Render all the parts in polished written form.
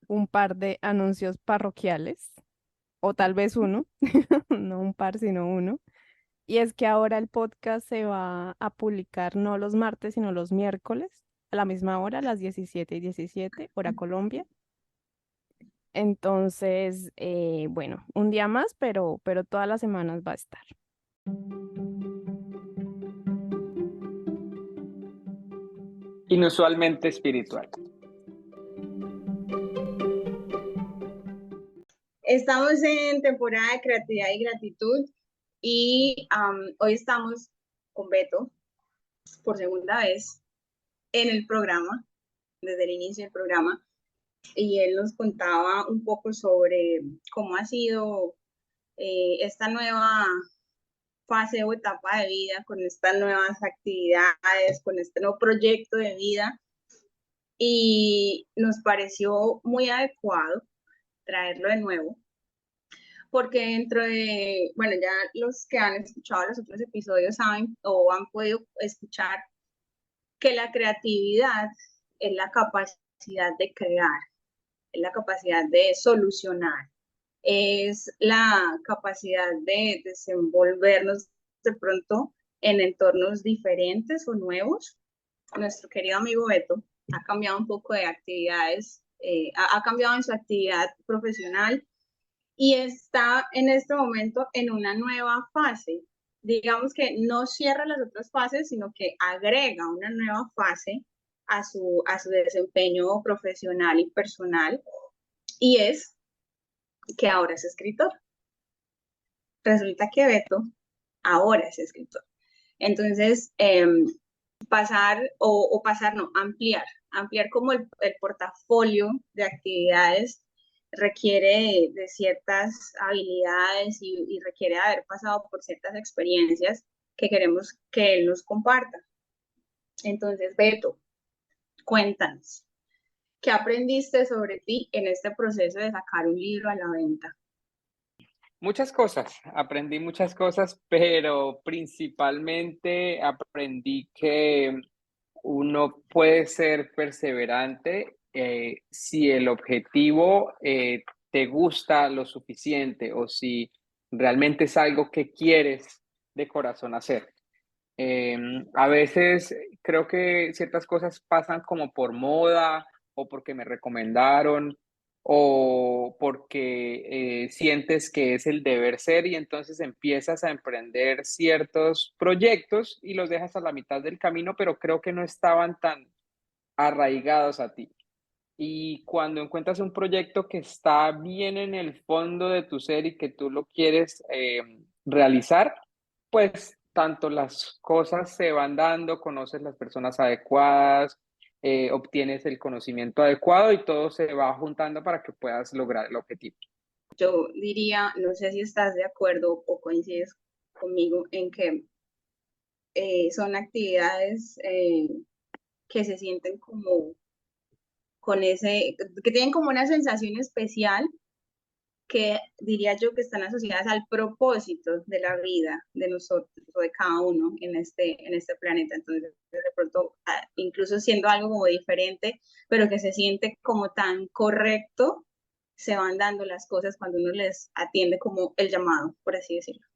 un par de anuncios parroquiales, o tal vez uno, no un par, sino uno. Y es que ahora el podcast se va a publicar no los martes, sino los miércoles, a la misma hora, a las 17:17, hora Colombia. Entonces, bueno, un día más, pero todas las semanas va a estar. Inusualmente espiritual. Estamos en temporada de creatividad y gratitud y hoy estamos con Beto por segunda vez en el programa, desde el inicio del programa, y él nos contaba un poco sobre cómo ha sido esta nueva fase o etapa de vida, con estas nuevas actividades, con este nuevo proyecto de vida, y nos pareció muy adecuado traerlo de nuevo porque dentro de, bueno, ya los que han escuchado los otros episodios saben o han podido escuchar que la creatividad es la capacidad de crear, es la capacidad de solucionar, es la capacidad de desenvolvernos de pronto en entornos diferentes o nuevos. Nuestro querido amigo Beto ha cambiado un poco de actividades, ha cambiado en su actividad profesional y está en este momento en una nueva fase. Digamos que no cierra las otras fases, sino que agrega una nueva fase a su desempeño profesional y personal, y es que ahora es escritor. Resulta que Beto ahora es escritor. Entonces, pasar o pasar, no, ampliar como el portafolio de actividades requiere de ciertas habilidades y requiere haber pasado por ciertas experiencias que queremos que él nos comparta. Entonces, Beto, cuéntanos, ¿qué aprendiste sobre ti en este proceso de sacar un libro a la venta? Muchas cosas, aprendí muchas cosas, pero principalmente aprendí que uno puede ser perseverante si el objetivo te gusta lo suficiente o si realmente es algo que quieres de corazón hacer. Eh, a veces creo que ciertas cosas pasan como por moda o porque me recomendaron o porque sientes que es el deber ser y entonces empiezas a emprender ciertos proyectos y los dejas a la mitad del camino, pero creo que no estaban tan arraigados a ti. Y cuando encuentras un proyecto que está bien en el fondo de tu ser y que tú lo quieres realizar, pues tanto las cosas se van dando, conoces las personas adecuadas, obtienes el conocimiento adecuado y todo se va juntando para que puedas lograr el objetivo. Yo diría, no sé si estás de acuerdo o coincides conmigo en que son actividades que se sienten como con ese, que tienen como una sensación especial que diría yo que están asociadas al propósito de la vida de nosotros o de cada uno en este planeta. Entonces, de pronto, incluso siendo algo como diferente, pero que se siente como tan correcto, se van dando las cosas cuando uno les atiende como el llamado, por así decirlo.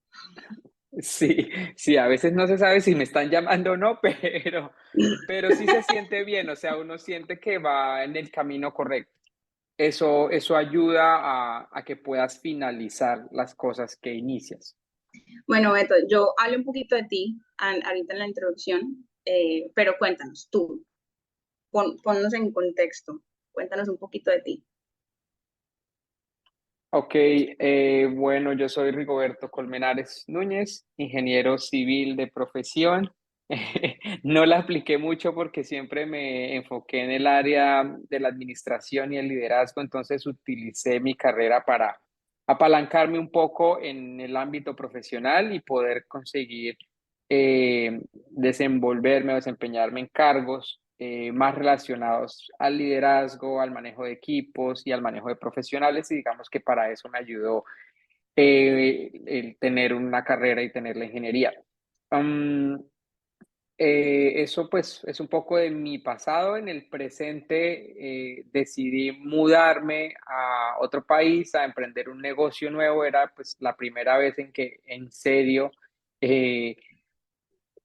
Sí, sí, a veces no se sabe si me están llamando o no, pero sí se siente bien, o sea, uno siente que va en el camino correcto. Eso ayuda a que puedas finalizar las cosas que inicias. Bueno, Beto, yo hablé un poquito de ti ahorita en la introducción, pero cuéntanos tú, ponnos en contexto, cuéntanos un poquito de ti. Ok, bueno, yo soy Rigoberto Colmenares Núñez, ingeniero civil de profesión. No la apliqué mucho porque siempre me enfoqué en el área de la administración y el liderazgo, entonces utilicé mi carrera para apalancarme un poco en el ámbito profesional y poder conseguir desenvolverme o desempeñarme en cargos más relacionados al liderazgo, al manejo de equipos y al manejo de profesionales, y digamos que para eso me ayudó el tener una carrera y tener la ingeniería. Um, Eso pues es un poco de mi pasado. En el presente decidí mudarme a otro país a emprender un negocio nuevo. Era pues la primera vez en que en serio, eh,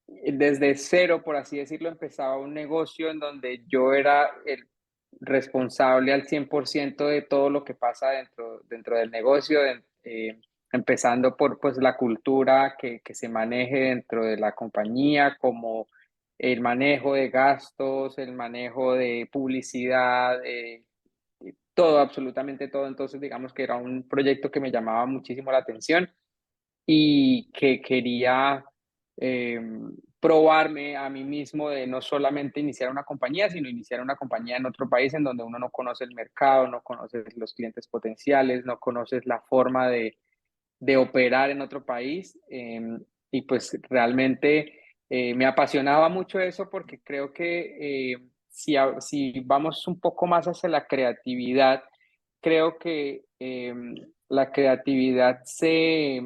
desde cero, por así decirlo, empezaba un negocio en donde yo era el responsable al 100% de todo lo que pasa dentro del negocio, empezando por pues, la cultura que se maneje dentro de la compañía, como el manejo de gastos, el manejo de publicidad, todo, absolutamente todo. Entonces, digamos que era un proyecto que me llamaba muchísimo la atención y que quería eh, probarme a mí mismo de no solamente iniciar una compañía, sino iniciar una compañía en otro país en donde uno no conoce el mercado, no conoce los clientes potenciales, no conoces la forma de operar en otro país. Y pues realmente me apasionaba mucho eso porque creo que si vamos un poco más hacia la creatividad, creo que la creatividad se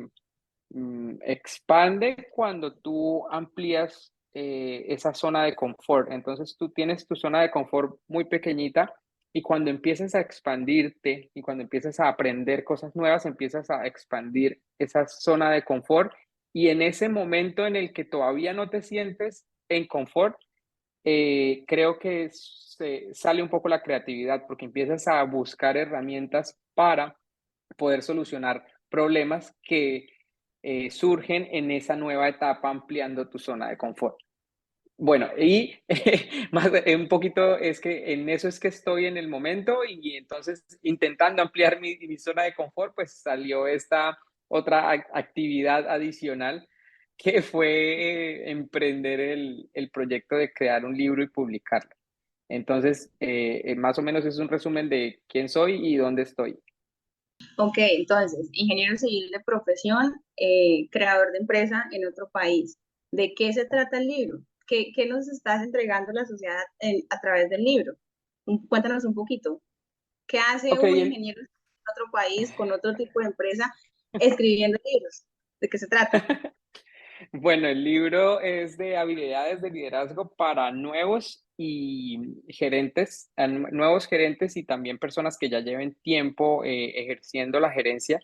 expande cuando tú amplías esa zona de confort. Entonces tú tienes tu zona de confort muy pequeñita y cuando empiezas a expandirte y cuando empiezas a aprender cosas nuevas, empiezas a expandir esa zona de confort y en ese momento en el que todavía no te sientes en confort, creo que sale un poco la creatividad porque empiezas a buscar herramientas para poder solucionar problemas que surgen en esa nueva etapa ampliando tu zona de confort. Bueno, y más, un poquito es que en eso es que estoy en el momento y entonces intentando ampliar mi zona de confort, pues salió esta otra actividad adicional que fue emprender el proyecto de crear un libro y publicarlo. Entonces, más o menos es un resumen de quién soy y dónde estoy. Ok, entonces, ingeniero civil de profesión, creador de empresa en otro país. ¿De qué se trata el libro? ¿Qué nos estás entregando a la sociedad a través del libro? Cuéntanos un poquito. ¿Qué hace Ok, un ingeniero en otro país con otro tipo de empresa escribiendo libros? ¿De qué se trata? bueno, el libro es de habilidades de liderazgo para nuevos y gerentes, nuevos gerentes y también personas que ya lleven tiempo ejerciendo la gerencia,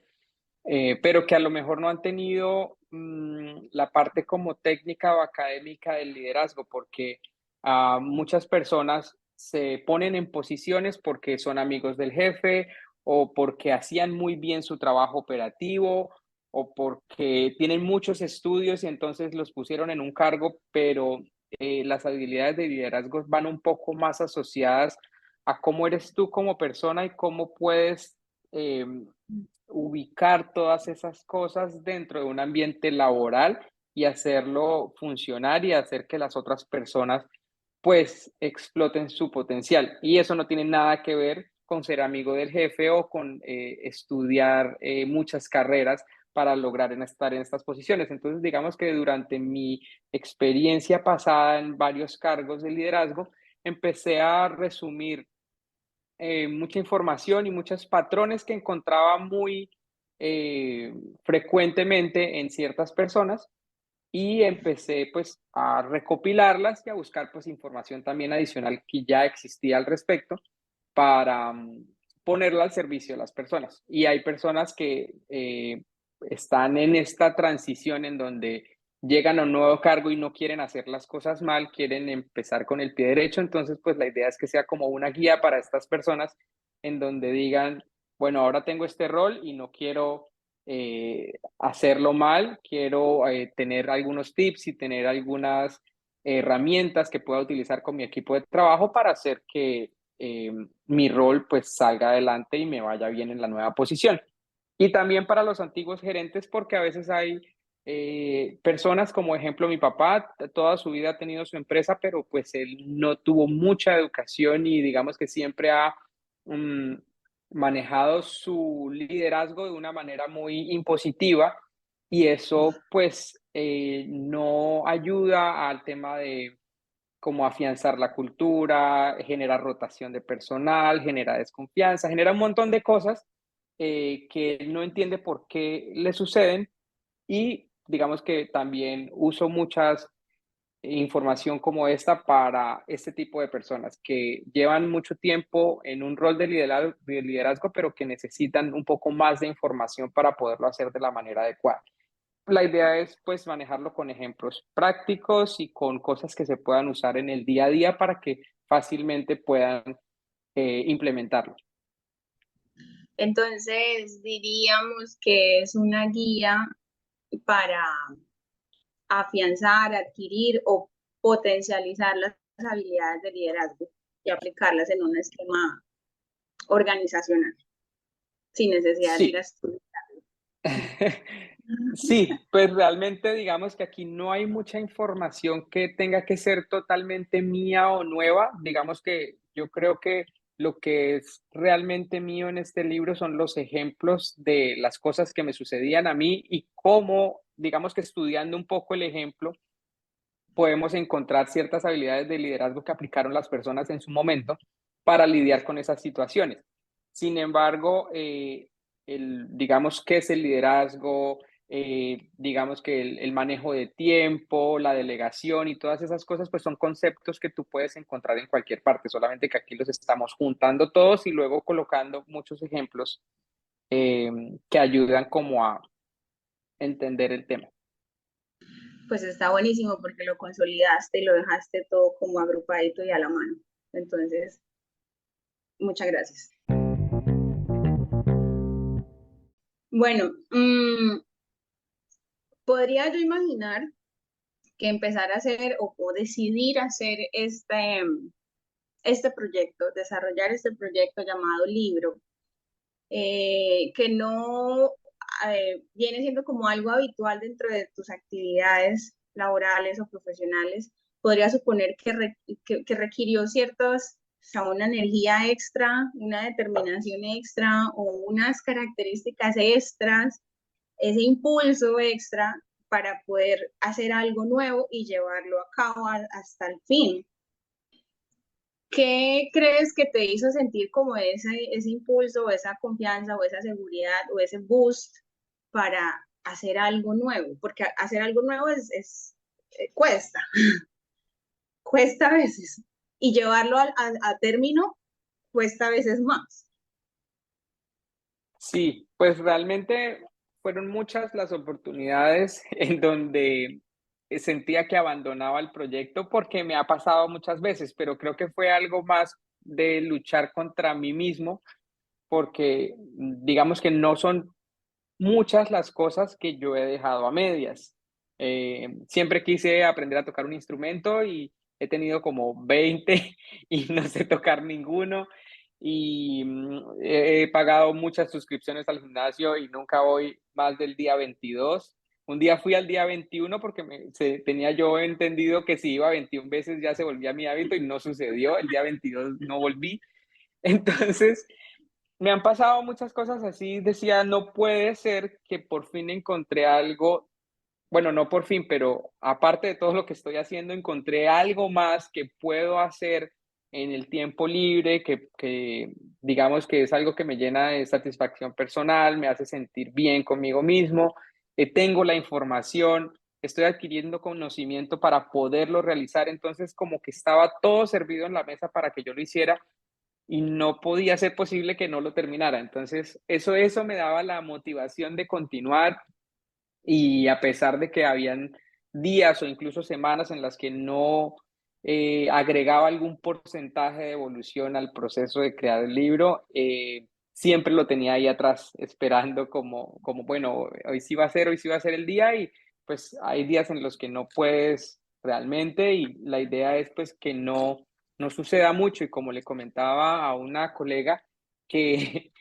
pero que a lo mejor no han tenido la parte como técnica o académica del liderazgo, porque muchas personas se ponen en posiciones porque son amigos del jefe o porque hacían muy bien su trabajo operativo o porque tienen muchos estudios y entonces los pusieron en un cargo, pero las habilidades de liderazgo van un poco más asociadas a cómo eres tú como persona y cómo puedes eh, ubicar todas esas cosas dentro de un ambiente laboral y hacerlo funcionar y hacer que las otras personas pues exploten su potencial. Y eso no tiene nada que ver con ser amigo del jefe o con estudiar muchas carreras para lograr estar en estas posiciones. Entonces, digamos que durante mi experiencia pasada en varios cargos de liderazgo, empecé a resumir mucha información y muchos patrones que encontraba muy eh, frecuentemente en ciertas personas y empecé pues a recopilarlas y a buscar pues información también adicional que ya existía al respecto para ponerla al servicio de las personas. Y hay personas que están en esta transición en donde llegan a un nuevo cargo y no quieren hacer las cosas mal, quieren empezar con el pie derecho. Entonces, pues la idea es que sea como una guía para estas personas en donde digan, bueno, ahora tengo este rol y no quiero hacerlo mal, quiero tener algunos tips y tener algunas herramientas que pueda utilizar con mi equipo de trabajo para hacer que mi rol pues salga adelante y me vaya bien en la nueva posición. Y también para los antiguos gerentes, porque a veces hay personas como ejemplo mi papá, toda su vida ha tenido su empresa, pero pues él no tuvo mucha educación y digamos que siempre ha um, manejado su liderazgo de una manera muy impositiva y eso pues no ayuda al tema de cómo afianzar la cultura, genera rotación de personal, genera desconfianza, genera un montón de cosas que él no entiende por qué le suceden y digamos que también uso muchas información como esta para este tipo de personas que llevan mucho tiempo en un rol de liderazgo, pero que necesitan un poco más de información para poderlo hacer de la manera adecuada. La idea es pues manejarlo con ejemplos prácticos y con cosas que se puedan usar en el día a día para que fácilmente puedan implementarlo. Entonces, diríamos que es una guía para afianzar, adquirir o potencializar las habilidades de liderazgo y aplicarlas en un esquema organizacional, sin necesidad de ir a Sí. estudiar. Sí, pues realmente digamos que aquí no hay mucha información que tenga que ser totalmente mía o nueva. Digamos que yo creo que lo que es realmente mío en este libro son los ejemplos de las cosas que me sucedían a mí y cómo, digamos que estudiando un poco el ejemplo, podemos encontrar ciertas habilidades de liderazgo que aplicaron las personas en su momento para lidiar con esas situaciones. Sin embargo, digamos que es el liderazgo, digamos que el manejo de tiempo, la delegación y todas esas cosas, pues son conceptos que tú puedes encontrar en cualquier parte, solamente que aquí los estamos juntando todos y luego colocando muchos ejemplos que ayudan como a entender el tema. Pues está buenísimo porque lo consolidaste y lo dejaste todo como agrupadito y a la mano. Entonces, muchas gracias. Bueno, podría yo imaginar que empezar a hacer o decidir hacer este proyecto, desarrollar este proyecto llamado libro, que no viene siendo como algo habitual dentro de tus actividades laborales o profesionales, podría suponer que requirió ciertos, o sea, una energía extra, una determinación extra o unas características extras, ese impulso extra para poder hacer algo nuevo y llevarlo a cabo hasta el fin. ¿Qué crees que te hizo sentir como ese impulso o esa confianza o esa seguridad o ese boost para hacer algo nuevo? Porque hacer algo nuevo cuesta, cuesta a veces. Y llevarlo a término cuesta a veces más. Sí, pues realmente fueron muchas las oportunidades en donde sentía que abandonaba el proyecto porque me ha pasado muchas veces, pero creo que fue algo más de luchar contra mí mismo porque digamos que no son muchas las cosas que yo he dejado a medias. Siempre quise aprender a tocar un instrumento y he tenido como 20 y no sé tocar ninguno. Y he pagado muchas suscripciones al gimnasio y nunca voy más del día 22. Un día fui al día 21 porque tenía yo entendido que si iba 21 veces ya se volvía mi hábito y no sucedió. El día 22 no volví. Entonces, me han pasado muchas cosas así, decía, no puede ser que por fin encontré algo, bueno, no por fin, pero aparte de todo lo que estoy haciendo, encontré algo más que puedo hacer en el tiempo libre, que digamos que es algo que me llena de satisfacción personal, me hace sentir bien conmigo mismo, tengo la información, estoy adquiriendo conocimiento para poderlo realizar, entonces como que estaba todo servido en la mesa para que yo lo hiciera y no podía ser posible que no lo terminara. Entonces, eso me daba la motivación de continuar y a pesar de que habían días o incluso semanas en las que no agregaba algún porcentaje de evolución al proceso de crear el libro, siempre lo tenía ahí atrás esperando como, bueno, hoy sí va a ser el día y pues hay días en los que no puedes realmente y la idea es pues que no suceda mucho y como le comentaba a una colega que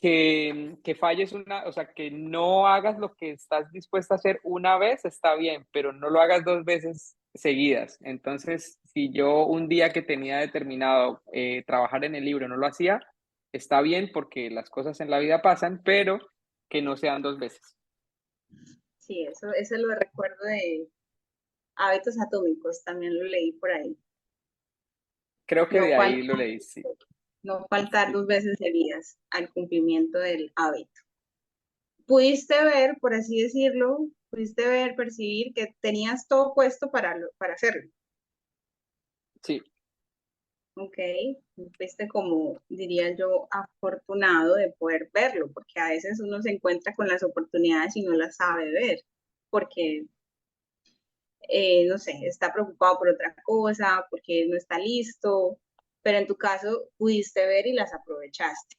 que falles o sea, que no hagas lo que estás dispuesta a hacer una vez, está bien, pero no lo hagas dos veces seguidas. Entonces, si yo un día que tenía determinado trabajar en el libro no lo hacía, está bien porque las cosas en la vida pasan, pero que no sean dos veces. Sí, eso lo recuerdo de Hábitos Atómicos, también lo leí por ahí. Creo que No, de ahí lo leí, sí. no faltar Sí. 2 veces seguidas al cumplimiento del hábito. pudiste ver, por así decirlo, pudiste ver, percibir que tenías todo puesto para hacerlo. Sí, Ok, fuiste como, diría yo, afortunado de poder verlo, porque a veces uno se encuentra con las oportunidades y no las sabe ver, porque, no sé, está preocupado por otra cosa, porque no está listo, pero en tu caso pudiste ver y las aprovechaste.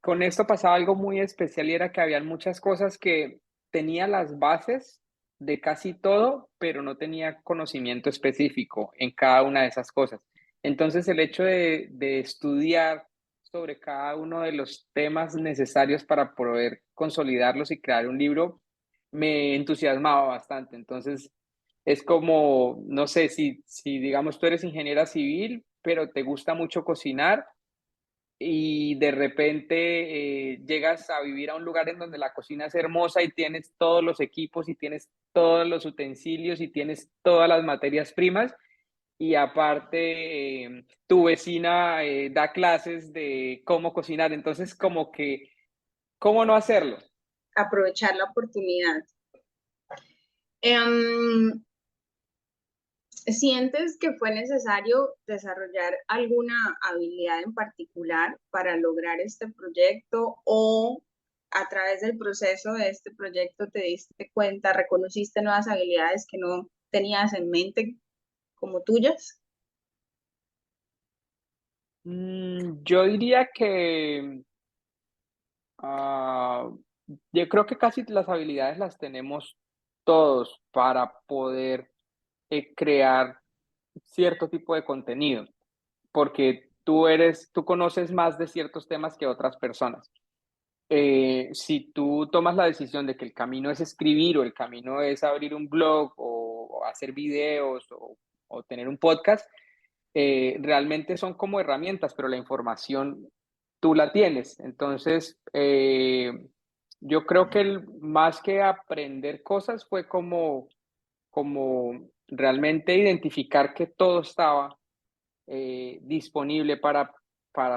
con esto pasaba algo muy especial y era que habían muchas cosas que tenía las bases de casi todo, pero no tenía conocimiento específico en cada una de esas cosas. Entonces, el hecho de estudiar sobre cada uno de los temas necesarios para poder consolidarlos y crear un libro me entusiasmaba bastante. Entonces, es como, no sé, si digamos tú eres ingeniera civil, pero te gusta mucho cocinar y de repente llegas a vivir a un lugar en donde la cocina es hermosa y tienes todos los equipos y tienes todos los utensilios y tienes todas las materias primas y aparte tu vecina da clases de cómo cocinar, entonces como que, ¿cómo no hacerlo? Aprovechar la oportunidad. Em, ¿Sientes que fue necesario desarrollar alguna habilidad en particular para lograr este proyecto o a través del proceso de este proyecto te diste cuenta, reconociste nuevas habilidades que no tenías en mente como tuyas? Yo diría que Ah, yo creo que casi las habilidades las tenemos todos para poder crear cierto tipo de contenido, porque tú conoces más de ciertos temas que otras personas. Si tú tomas la decisión de que el camino es escribir o el camino es abrir un blog o hacer videos o tener un podcast, realmente son como herramientas, pero la información tú la tienes. Entonces, yo creo que más que aprender cosas fue como realmente identificar que todo estaba disponible para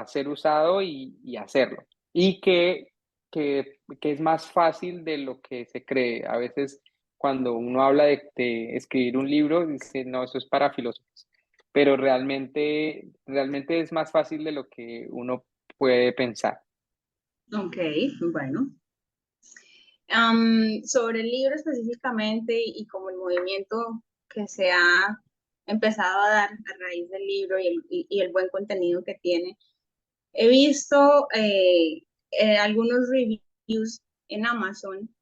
ser usado y hacerlo. Y que es más fácil de lo que se cree. A veces cuando uno habla de escribir un libro, dice, no, eso es para filósofos. Pero realmente es más fácil de lo que uno puede pensar. Ok, bueno. Sobre el libro específicamente y como el movimiento que se ha empezado a dar a raíz del libro y el buen contenido que tiene, he visto algunos reviews en Amazon,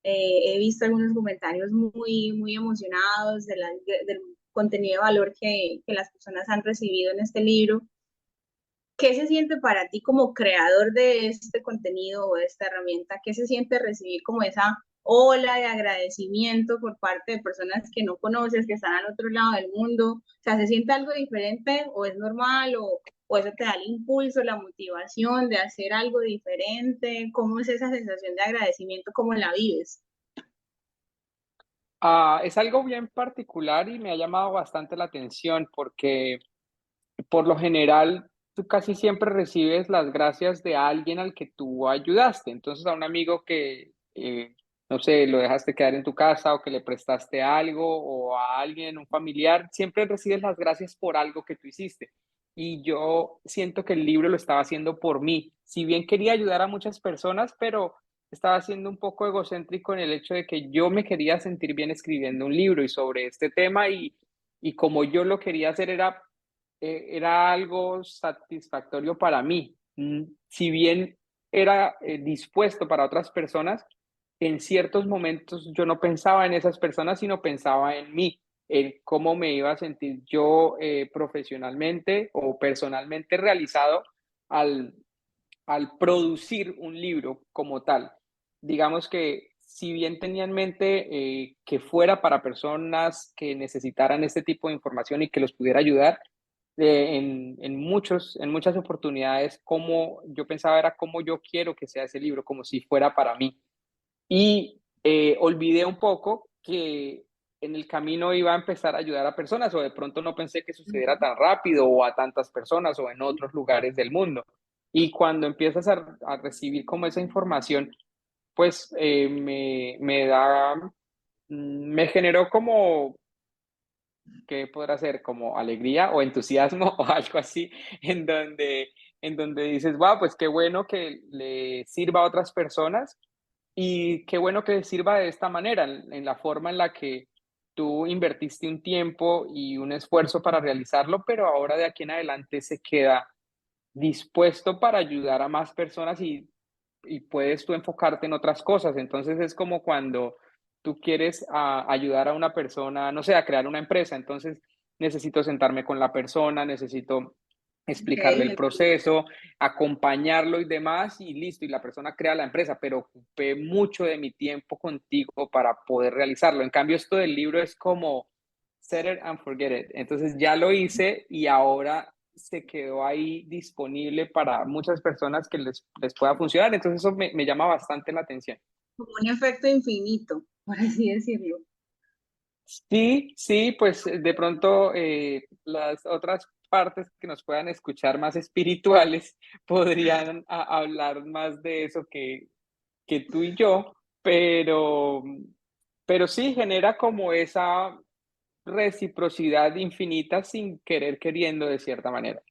he visto algunos comentarios muy, muy emocionados del contenido de valor que las personas han recibido en este libro. ¿Qué se siente para ti como creador de este contenido o de esta herramienta? ¿Qué se siente recibir como esa ola de agradecimiento por parte de personas que no conoces, que están al otro lado del mundo? O sea, ¿se siente algo diferente o es normal o eso te da el impulso, la motivación de hacer algo diferente? ¿Cómo es esa sensación de agradecimiento? ¿Cómo la vives? Es algo bien particular y me ha llamado bastante la atención porque por lo general, tú casi siempre recibes las gracias de alguien al que tú ayudaste. Entonces, a un amigo que, no sé, lo dejaste quedar en tu casa o que le prestaste algo o a alguien, un familiar, siempre recibes las gracias por algo que tú hiciste. Y yo siento que el libro lo estaba haciendo por mí. Si bien quería ayudar a muchas personas, pero estaba siendo un poco egocéntrico en el hecho de que yo me quería sentir bien escribiendo un libro y sobre este tema y como yo lo quería hacer era algo satisfactorio para mí. Si bien era dispuesto para otras personas, en ciertos momentos yo no pensaba en esas personas, sino pensaba en mí, en cómo me iba a sentir yo profesionalmente o personalmente realizado al, al producir un libro como tal. Digamos que si bien tenía en mente que fuera para personas que necesitaran este tipo de información y que los pudiera ayudar, en muchas oportunidades, como yo pensaba era cómo yo quiero que sea ese libro, como si fuera para mí. Y olvidé un poco que en el camino iba a empezar a ayudar a personas o de pronto no pensé que sucediera tan rápido o a tantas personas o en otros lugares del mundo. Y cuando empiezas a recibir como esa información, pues me generó como, ¿qué podrá ser? Como alegría o entusiasmo o algo así, en donde dices, wow, pues qué bueno que le sirva a otras personas y qué bueno que sirva de esta manera, en la forma en la que tú invertiste un tiempo y un esfuerzo para realizarlo, pero ahora de aquí en adelante se queda dispuesto para ayudar a más personas y puedes tú enfocarte en otras cosas. Entonces es como cuando tú quieres ayudar a una persona, no sé, a crear una empresa, entonces necesito sentarme con la persona, necesito Ok, explicarle el entiendo. proceso, acompañarlo y demás, y listo, y la persona crea la empresa, pero ocupé mucho de mi tiempo contigo para poder realizarlo. En cambio, esto del libro es como set it and forget it. Entonces ya lo hice y ahora se quedó ahí disponible para muchas personas que les pueda funcionar. Entonces eso me llama bastante la atención. Como un efecto infinito, por así decirlo. Sí, sí, pues de pronto las otras partes que nos puedan escuchar más espirituales podrían hablar más de eso que tú y yo, pero sí genera como esa reciprocidad infinita sin querer queriendo de cierta manera.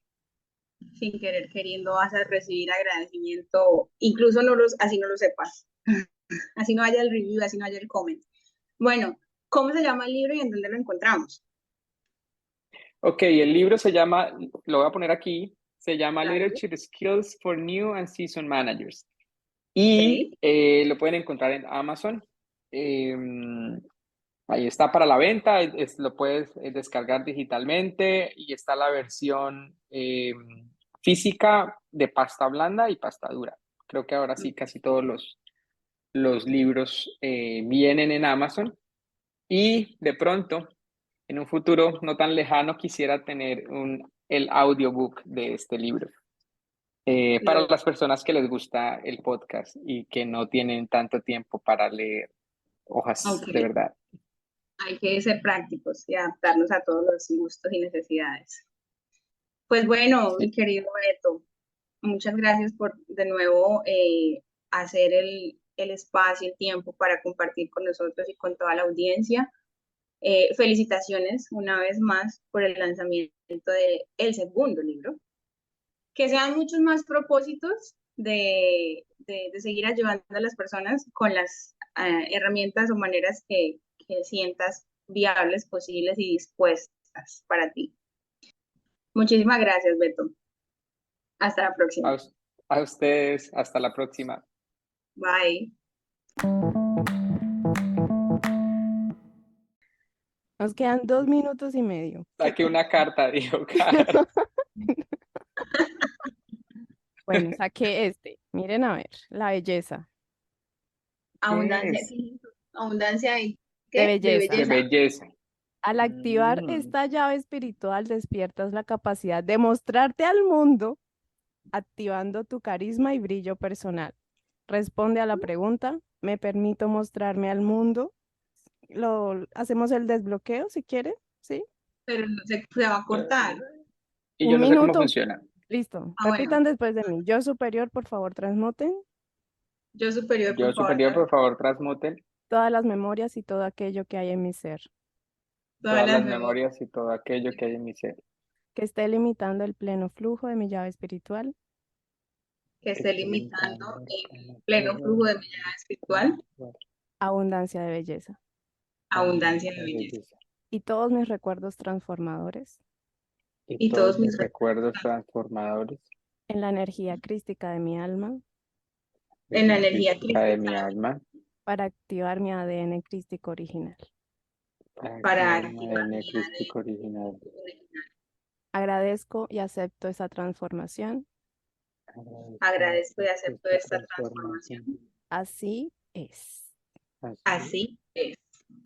Sin querer queriendo vas a recibir agradecimiento, incluso así no lo sepas, así no haya el review, así no haya el comment. Bueno, ¿cómo se llama el libro y en dónde lo encontramos? Ok, el libro se llama, lo voy a poner aquí, se llama Dale. Leadership Skills for New and Seasoned Managers. Ok, Y lo pueden encontrar en Amazon. Eh, Ahí está para la venta, lo puedes descargar digitalmente y está la versión física de pasta blanda y pasta dura. Creo que ahora sí casi todos los libros vienen en Amazon y de pronto, en un futuro no tan lejano, quisiera tener el audiobook de este libro. Para lo, las personas que les gusta el podcast y que no tienen tanto tiempo para leer hojas ok, de verdad. hay que ser prácticos y adaptarnos a todos los gustos y necesidades. Pues bueno, mi Sí. querido Beto, muchas gracias por de nuevo hacer el espacio, el tiempo para compartir con nosotros y con toda la audiencia. Felicitaciones una vez más por el lanzamiento de el segundo libro. Que sean muchos más propósitos de seguir ayudando a las personas con las herramientas o maneras que sientas viables, posibles y dispuestas para ti. Muchísimas gracias, Beto. Hasta la próxima. A, a ustedes, hasta la próxima. Bye. Nos quedan 2 minutos y medio. Saqué una carta, dijo Caro. Bueno, saqué este. Miren a ver, la belleza. ¿Qué Abundancia, es? abundancia de De ¿qué? De belleza. De belleza. belleza. Al activar Mm, esta llave espiritual, despiertas la capacidad de mostrarte al mundo, activando tu carisma y brillo personal. Responde a la pregunta, ¿me permito mostrarme al mundo? Hacemos el desbloqueo si quieren, ¿sí? Pero no se va a cortar. y yo Un no sé cómo minuto, funciona. listo. Ah, bueno. Repitan después de mí. Yo superior, por favor, transmuten Yo superior, Yo por favor, superior, por favor, transmuten todas las memorias y todo aquello que hay en mi ser, todas todas las las memorias memorias y todo aquello que hay en mi ser. que esté limitando el pleno flujo de mi llave espiritual, que Que esté esté limitando limitando el el pleno flujo flujo de mi llave espiritual, abundancia de belleza. abundancia de abundancia de belleza. belleza. Y todos mis recuerdos transformadores Y Y todos todos mis mis recuerdos transformadores en la energía crística de mi alma de en la la energía crística de crística mi alma para activar mi ADN crístico original. para para activar mi activar ADN mi crístico original. ADN. Agradezco y acepto esa transformación. Agradezco y acepto Esta esta transformación. transformación. Así es. Así Así es.